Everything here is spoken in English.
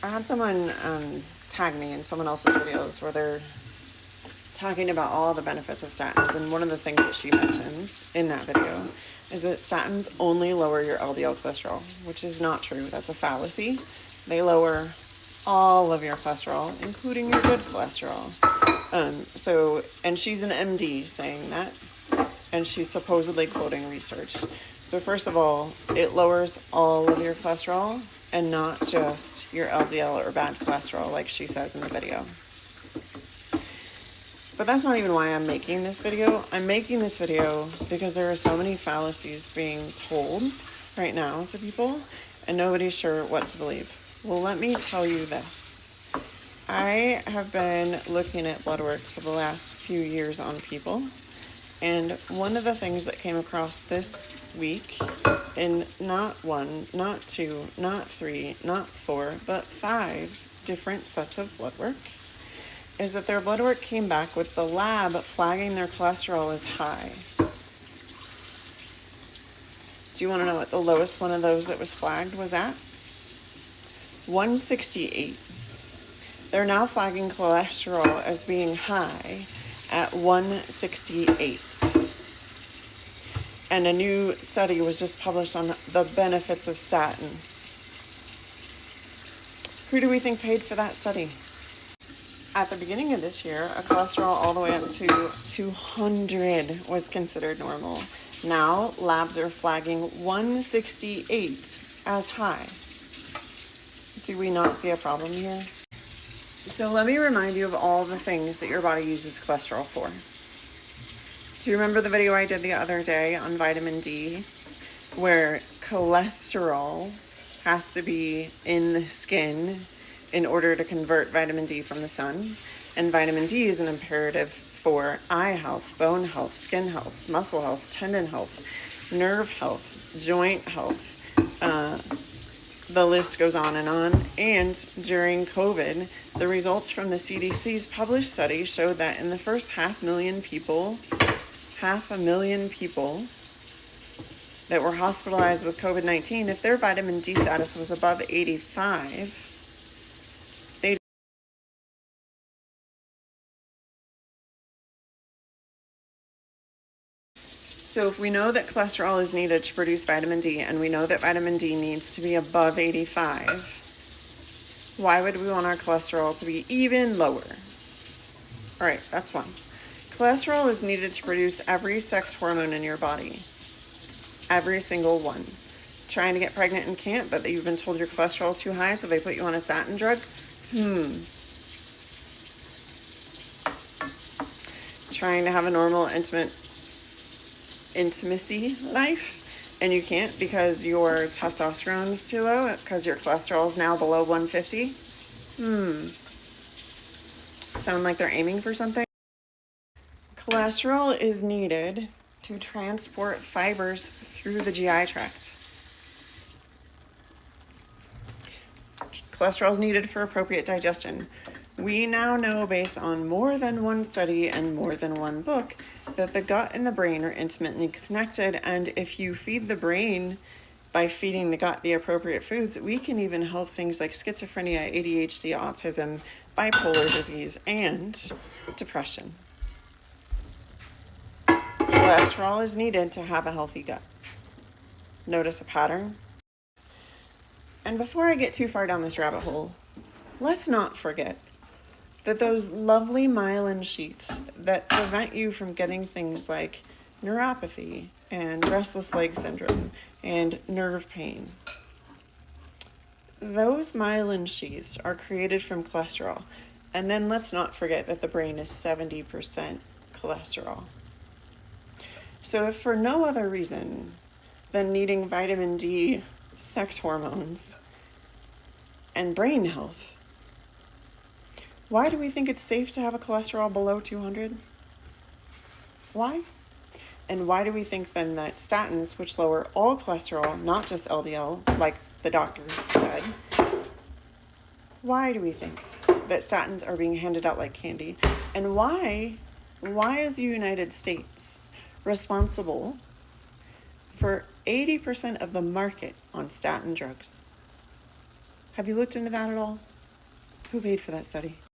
I had someone tag me in someone else's videos where they're talking about all the benefits of statins, and one of the things that she mentions in that video is that statins only lower your LDL cholesterol, which is not true. That's a fallacy. They lower all of your cholesterol, including your good cholesterol. And she's an MD saying that, and she's supposedly quoting research. So first of all, it lowers all of your cholesterol and not just your LDL or bad cholesterol like she says in the video. But that's not even why I'm making this video. I'm making this video because there are so many fallacies being told right now to people, and nobody's sure what to believe. Well, let me tell you this. I have been looking at blood work for the last few years on people, and one of the things that came across this week in not one, not two, not three, not four, but 5 different sets of blood work is that their blood work came back with the lab flagging their cholesterol as high. Do you want to know what the lowest one of those that was flagged was at? 168. They're now flagging cholesterol as being high at 168. And a new study was just published on the benefits of statins. Who do we think paid for that study? At the beginning of this year, a cholesterol all the way up to 200 was considered normal. Now, labs are flagging 168 as high. Do we not see a problem here? So let me remind you of all the things that your body uses cholesterol for. Do you remember the video I did the other day on vitamin D, where cholesterol has to be in the skin in order to convert vitamin D from the sun? And vitamin D is an imperative for eye health, bone health, skin health, muscle health, tendon health, nerve health, joint health. The list goes on. And during COVID, the results from the CDC's published study showed that in the first 500,000 people that were hospitalized with COVID-19, if their vitamin D status was above 85, So if we know that cholesterol is needed to produce vitamin D, and we know that vitamin D needs to be above 85, why would we want our cholesterol to be even lower? All right, that's one. Cholesterol is needed to produce every sex hormone in your body. Every single one. Trying to get pregnant and can't, but you've been told your cholesterol is too high, so they put you on a statin drug? Trying to have a normal, intimacy life, and you can't because your testosterone is too low, because your cholesterol is now below 150? Sound like they're aiming for something? Cholesterol is needed to transport fibers through the GI tract. Cholesterol is needed for appropriate digestion. We now know, based on more than one study and more than one book, that the gut and the brain are intimately connected, and if you feed the brain by feeding the gut the appropriate foods, we can even help things like schizophrenia, ADHD, autism, bipolar disease, and depression. Cholesterol is needed to have a healthy gut. Notice a pattern? And before I get too far down this rabbit hole, let's not forget that those lovely myelin sheaths that prevent you from getting things like neuropathy and restless leg syndrome and nerve pain, those myelin sheaths are created from cholesterol. And then let's not forget that the brain is 70% cholesterol. So if for no other reason than needing vitamin D, sex hormones, and brain health, why do we think it's safe to have a cholesterol below 200? Why? And why do we think then that statins, which lower all cholesterol, not just LDL, like the doctor said, why do we think that statins are being handed out like candy? And why is the United States responsible for 80% of the market on statin drugs? Have you looked into that at all? Who paid for that study?